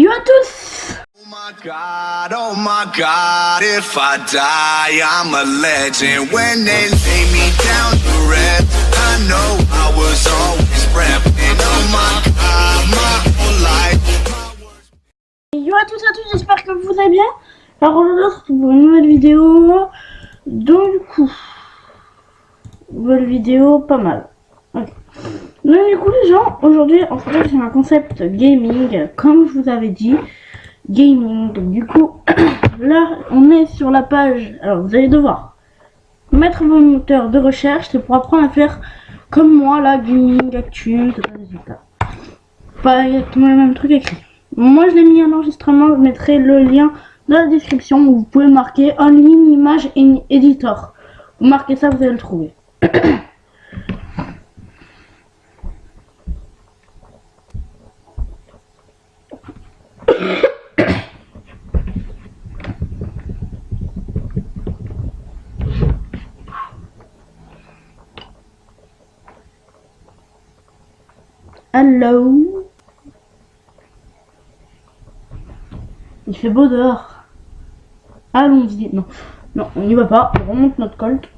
Yo à tous. Oh my God, if I die, I'm a legend. When they lay me down to rest, I know I was always repping. Oh my God, my whole life. Yo à tous, j'espère que vous allez bien. Alors aujourd'hui on se retrouve pour une nouvelle vidéo. Donc du coup, nouvelle vidéo pas mal. Okay. Donc du coup les gens, aujourd'hui on se retrouve sur un concept gaming, comme je vous avais dit. Gaming, donc du coup là on est sur la page. Alors vous allez devoir mettre vos moteurs de recherche, c'est pour apprendre à faire comme moi là, gaming, actu, tout ça. Pas exactement le même truc écrit. Moi je l'ai mis en enregistrement, je mettrai le lien dans la description où vous pouvez marquer en ligne image editor. Vous marquez ça, vous allez le trouver. Hello. Il fait beau dehors. Allons-y. Non, non, on n'y va pas. On remonte notre colt.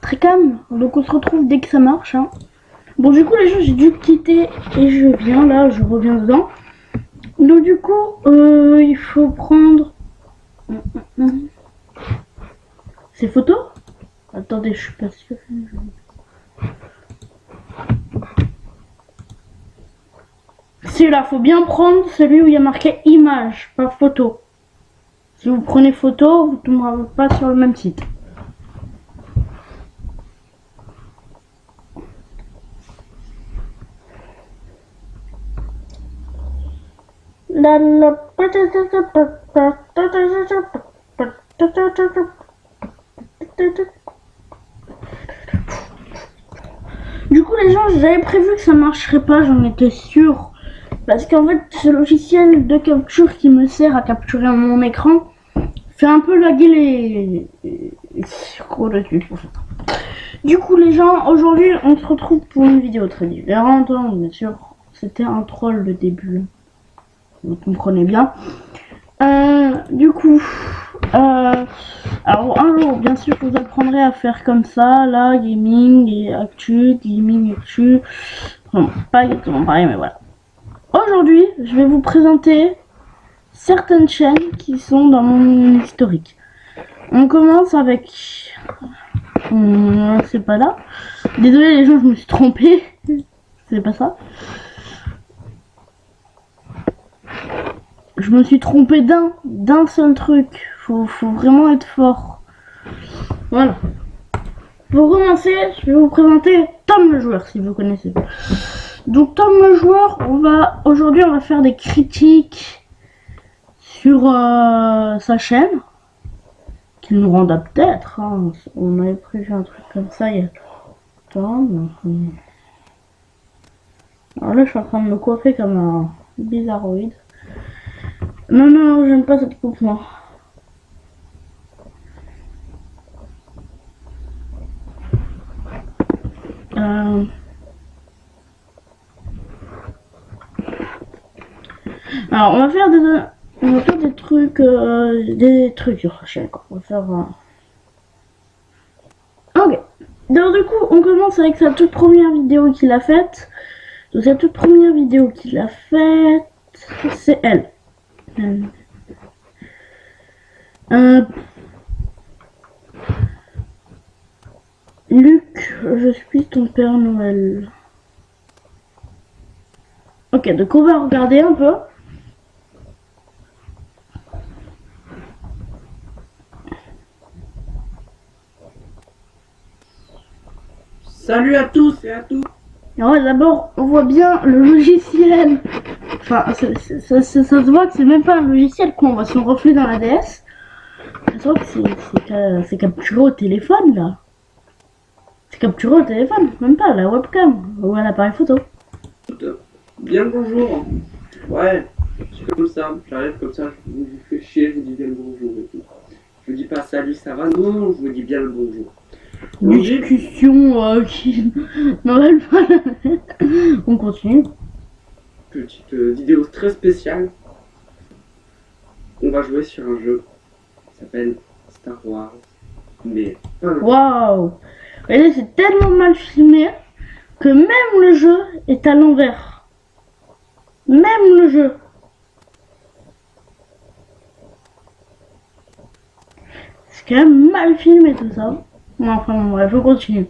Très calme, donc on se retrouve dès que ça marche. Hein. Bon, du coup, les gens, j'ai dû quitter et je viens là, je reviens dedans. Donc, du coup, il faut prendre ces photos. Attendez, je suis pas sûre. Celui-là, faut bien prendre celui où il y a marqué image, pas photo. Si vous prenez photo, vous ne tomberez pas sur le même site. Du coup les gens, j'avais prévu que ça marcherait pas, j'en étais sûre. Parce qu'en fait ce logiciel de capture qui me sert à capturer mon écran fait un peu laguer les dessus. Du coup les gens, aujourd'hui on se retrouve pour une vidéo très différente, hein, bien sûr. C'était un troll le début. Vous comprenez bien. Du coup, alors un jour, bien sûr, vous apprendrez à faire comme ça, là, gaming et actu, Bon, pas exactement pareil, mais voilà. Aujourd'hui, je vais vous présenter certaines chaînes qui sont dans mon historique. On commence avec... c'est pas là. Désolé les gens, je me suis trompée. C'est pas ça. Je me suis trompé d'un seul truc. Faut vraiment être fort. Voilà. Pour commencer, je vais vous présenter Tom le joueur, si vous connaissez. Donc Tom le joueur, aujourd'hui on va faire des critiques sur sa chaîne, qu'il nous renda peut-être. Hein. On avait prévu un truc comme ça il y a longtemps. Alors là, je suis en train de me coiffer comme un bizarroïde. Non, j'aime pas cette coupe, moi. Alors, on va faire des trucs sur la chaîne, quoi. On va faire... Ok. Donc, du coup, on commence avec sa toute première vidéo qu'il a faite. Donc, sa toute première vidéo qu'il a faite, c'est elle. Luc, je suis ton Père Noël. Ok, donc on va regarder un peu. Salut à tous et à toutes. Alors d'abord, on voit bien le logiciel. Enfin, ça se voit que c'est même pas un logiciel, quoi. On voit son reflet dans la DS. Ça se voit que c'est capturé au téléphone, là. C'est capturé au téléphone, même pas à la webcam ou à l'appareil photo. Bien le bonjour. Ouais, c'est comme ça. J'arrive comme ça, je vous fais chier, je vous dis bien le bonjour et tout. Je vous dis pas salut, ça va? Non, je vous dis bien le bonjour. Discussion qui n'en pas. On continue. Petite vidéo très spéciale. On va jouer sur un jeu qui s'appelle Star Wars. Mais waouh! Et c'est tellement mal filmé que même le jeu est à l'envers. Même le jeu. C'est quand même mal filmé tout ça. Non, enfin bref, je continue.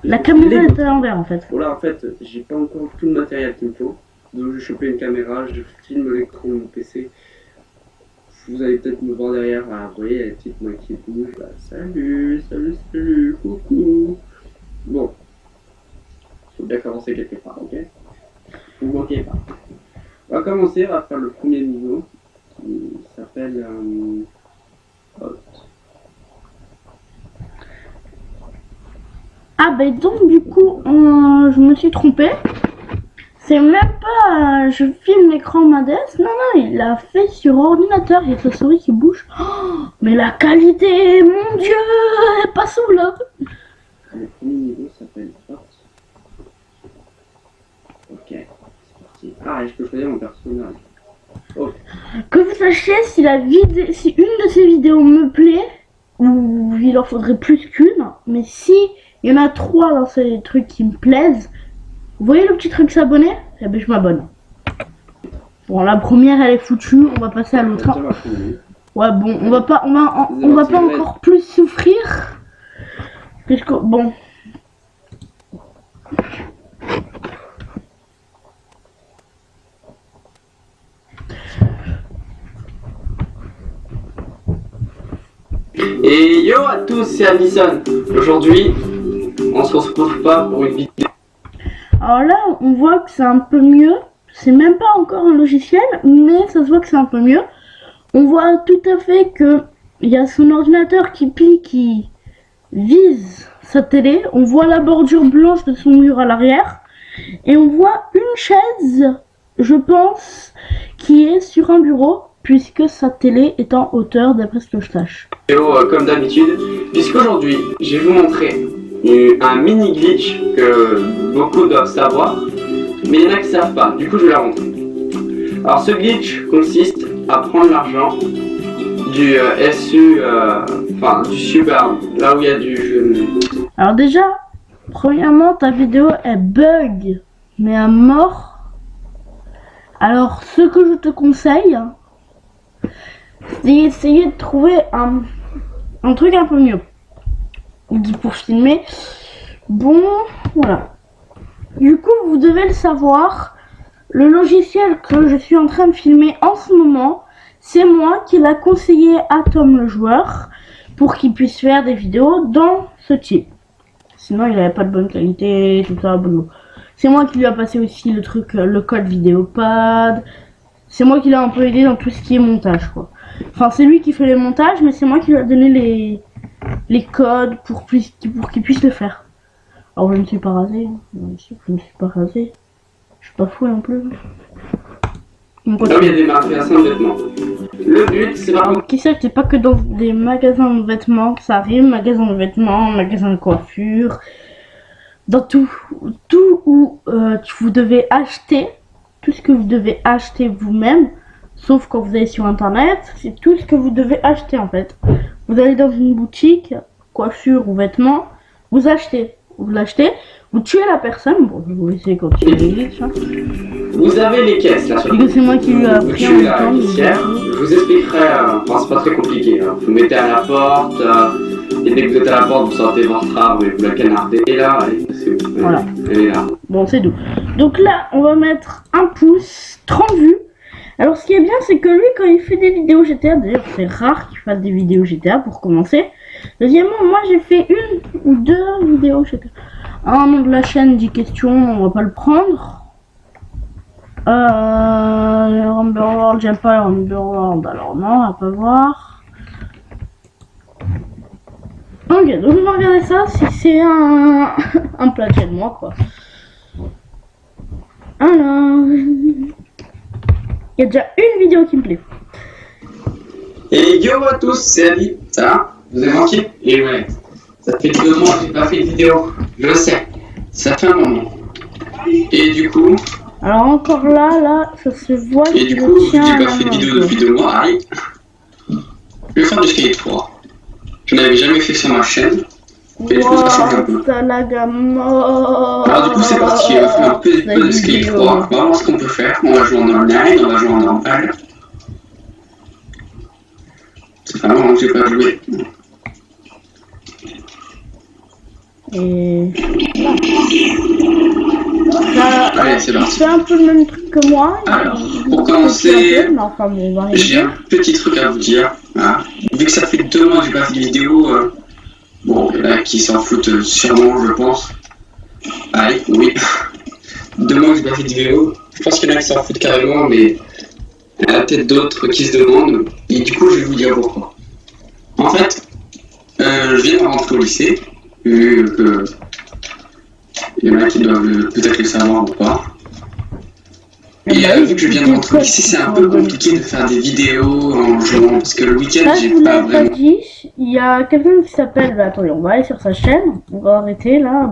La caméra est à l'envers en fait. Voilà, en fait, j'ai pas encore tout le matériel qu'il me faut. Donc j'ai chopé une caméra, je filme l'écran de mon PC. Vous allez peut-être me voir derrière, voilà, vous voyez la petite main qui bouge, là. Salut, coucou. Bon, faut bien commencer quelque part, ok? Vous manquez pas. On va commencer, on va faire le premier niveau qui s'appelle Hot. Ah ben donc du coup, je me suis trompée. C'est même pas je filme l'écran de ma DS. Non, non, il l'a fait sur ordinateur. Il y a sa souris qui bouge. Oh, mais la qualité, mon Dieu, elle passe où là? Le premier niveau s'appelle Hot. Ok, c'est parti. Ah, et je peux choisir mon personnage. Oh. Que vous sachiez, si si une de ces vidéos me plaît, ou il en faudrait plus qu'une, mais si il y en a 3 dans ces trucs qui me plaisent, vous voyez le petit truc s'abonner? Eh ben je m'abonne. Bon, la première elle est foutue, on va passer à l'autre. Ouais, bon, on va pas encore plus souffrir. Puisque bon. Et yo à tous, c'est Addison. Aujourd'hui, on se retrouve pas pour une vidéo. Alors là, on voit que c'est un peu mieux. C'est même pas encore un logiciel, mais ça se voit que c'est un peu mieux. On voit tout à fait que il y a son ordinateur qui vise sa télé. On voit la bordure blanche de son mur à l'arrière. Et on voit une chaise, je pense, qui est sur un bureau, puisque sa télé est en hauteur d'après ce que je sache. Comme d'habitude, puisqu'aujourd'hui, je vais vous montrer un mini glitch que beaucoup doivent savoir, mais il y en a qui ne savent pas, du coup je vais la montrer. Alors ce glitch consiste à prendre l'argent du SU, enfin du Super, là où il y a du... Alors déjà, premièrement, ta vidéo elle bug, mais à mort. Alors ce que je te conseille, c'est d'essayer de trouver un truc un peu mieux pour filmer. Bon, voilà. Du coup, vous devez le savoir, le logiciel que je suis en train de filmer en ce moment, c'est moi qui l'a conseillé à Tom le joueur pour qu'il puisse faire des vidéos dans ce type. Sinon, il n'avait pas de bonne qualité, tout ça, bon. C'est moi qui lui a passé aussi le truc, le code Vidéopad. C'est moi qui l'ai un peu aidé dans tout ce qui est montage, quoi. Enfin, c'est lui qui fait les montages, mais c'est moi qui lui a donné les codes pour qu'il puisse le faire. Alors, je ne me suis pas rasé. Je ne me suis pas rasé. Je suis pas fou non plus. Là où il y a des magasins de vêtements. Le but, c'est vraiment... Qui sait, c'est pas que dans des magasins de vêtements que ça arrive. Magasins de vêtements, magasins de coiffure. Dans tout où vous devez acheter. Tout ce que vous devez acheter vous-même. Sauf quand vous allez sur internet, c'est tout ce que vous devez acheter en fait. Vous allez dans une boutique, coiffure ou vêtements, vous achetez. Vous l'achetez, vous tuez la personne. Bon, je vais vous laisser continuer les glitches. Hein. Vous avez les caisses là. C'est moi qui lui ai appris en même temps. Je vous expliquerai, enfin c'est pas très compliqué. Hein. Vous mettez à la porte, et dès que vous êtes à la porte, vous sortez votre arme et vous la canardez. Et là, c'est où? Voilà. Elle est là. Bon, c'est doux. Donc là, on va mettre un pouce, 30 vues. Alors ce qui est bien, c'est que lui, quand il fait des vidéos GTA, d'ailleurs c'est rare qu'il fasse des vidéos GTA pour commencer. Deuxièmement, moi j'ai fait une ou deux vidéos GTA. un nom de la chaîne, 10 questions, on va pas le prendre. Rumble World, j'aime pas Rumble World, alors non, on va pas voir. Ok, donc on va regarder ça si c'est un plagiat de moi, quoi. Alors, il y a déjà une vidéo qui me plaît. Et yo à tous, c'est Ali, ça va? Vous avez manqué? Et ouais, ça fait 2 mois que j'ai pas fait de vidéo, je sais, ça fait un moment. Et du coup, Alors encore là, ça se voit et du coup, vu que j'ai pas fait de vidéo depuis 2 mois, allez, je vais faire du Skate 3. Je n'avais jamais fait sur ma chaîne, et du coup ça change un peu. Alors du coup c'est parti, on va faire un peu de Skate 3, on va voir ce qu'on peut faire, on va jouer en online, on va jouer en normal. C'est pas vraiment que j'ai pas joué. Et ça, Allez, c'est parti. fait un peu le même truc que moi. Alors, pour commencer, mais enfin, bon, on va j'ai arriver. un petit truc à vous dire. Hein. Vu que ça fait 2 mois que j'ai pas fait de vidéo, bon, il y en a qui s'en foutent sûrement, je pense. Allez, oui. 2 mois que j'ai pas fait de vidéo. Je pense qu'il y en a qui s'en foutent carrément, mais il y en a peut-être d'autres qui se demandent. Et du coup, je vais vous dire pourquoi. En fait, je viens de rentrer au lycée, vu que il y en a qui doivent peut-être le savoir ou pas. Et vu que je viens de rentrer au lycée, c'est un peu compliqué de faire des vidéos en jouant, parce que le week-end, Ça, je j'ai vous pas l'avais pas vraiment... dit. Il y a quelqu'un qui s'appelle... Bah, attendez, on va aller sur sa chaîne. On va arrêter là.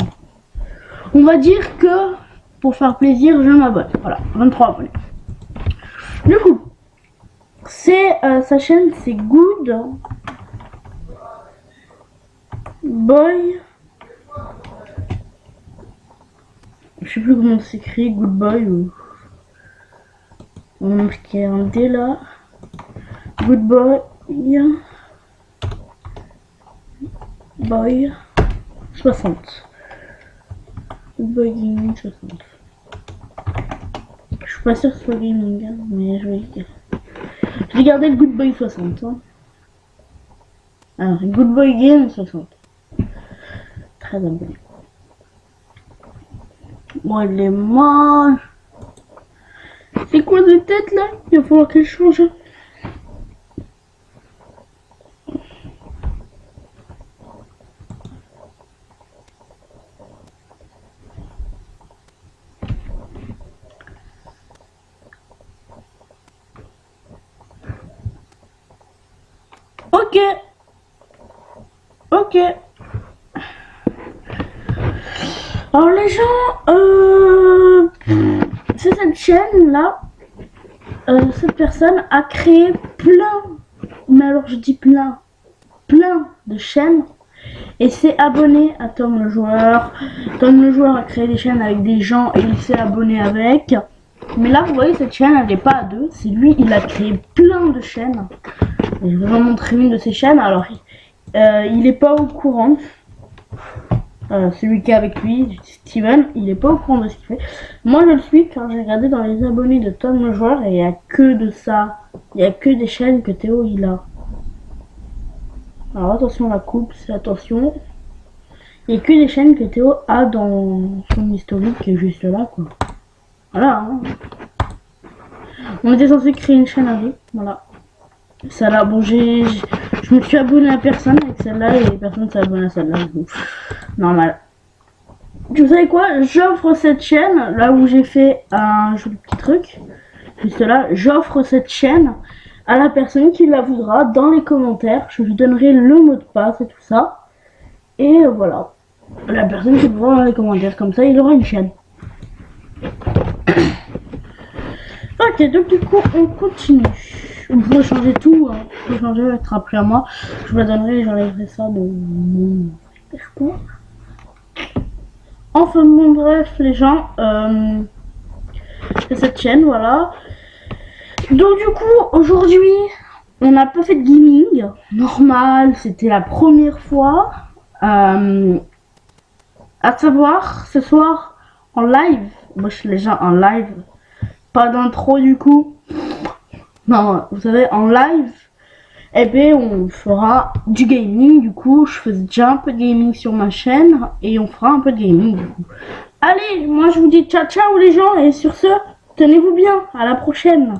On va dire que pour faire plaisir, je m'abonne. Voilà, 23 abonnés. Du coup, c'est sa chaîne, c'est Good Boy. Je sais plus comment s'écrit, Good Boy ou... On va marquer un D là. Good Boy. Boy 60. Good Boy Gaming 60. Je suis pas sûr que ce soit Gaming, hein, mais je vais garder le Good Boy 60. Hein. Alors, Good Boy Game 60. Très abonné. Bon, il est moche. C'est quoi de tête là? Il va falloir qu'elle change. Ok. Ok. Alors les gens, c'est cette chaîne là, cette personne a créé plein, mais alors je dis plein de chaînes et s'est abonné à Tom le joueur. Tom le joueur a créé des chaînes avec des gens et il s'est abonné avec. Mais là vous voyez cette chaîne elle n'est pas à deux, c'est lui, il a créé plein de chaînes. Et je vais vous montrer une de ces chaînes. Alors il est pas au courant. Celui qui est avec lui, Steven, il est pas au courant de ce qu'il fait. Moi je le suis car j'ai regardé dans les abonnés de Tom le joueur et il n'y a que de ça. Il n'y a que des chaînes que Théo il a. Alors attention la coupe, c'est attention. Il n'y a que des chaînes que Théo a dans son historique qui est juste là quoi. Voilà. Hein. On était censé créer une chaîne avec, voilà. Celle-là, bon je me suis abonné à personne avec celle-là et personne s'est abonné à celle-là. Normal. Vous savez quoi? J'offre cette chaîne, là où j'ai fait un joli petit truc, juste là, j'offre cette chaîne à la personne qui la voudra dans les commentaires. Je lui donnerai le mot de passe et tout ça. Et voilà. La personne qui voudra dans les commentaires, comme ça il aura une chaîne. Ok, donc du coup on continue. Vous pouvez changer tout, hein. Vous pouvez changer, être après à moi. Je vous la donnerai et j'enlèverai ça de mon répertoire. Enfin bon bref les gens, c'est cette chaîne, voilà. Donc du coup aujourd'hui on n'a pas fait de gaming normal, c'était la première fois. À savoir ce soir en live, moi je suis déjà en live, pas d'intro du coup. Non, vous savez, en live, eh ben on fera du gaming. Du coup, je faisais déjà un peu de gaming sur ma chaîne et on fera un peu de gaming du coup. Allez, moi je vous dis ciao ciao les gens et sur ce, tenez-vous bien, à la prochaine.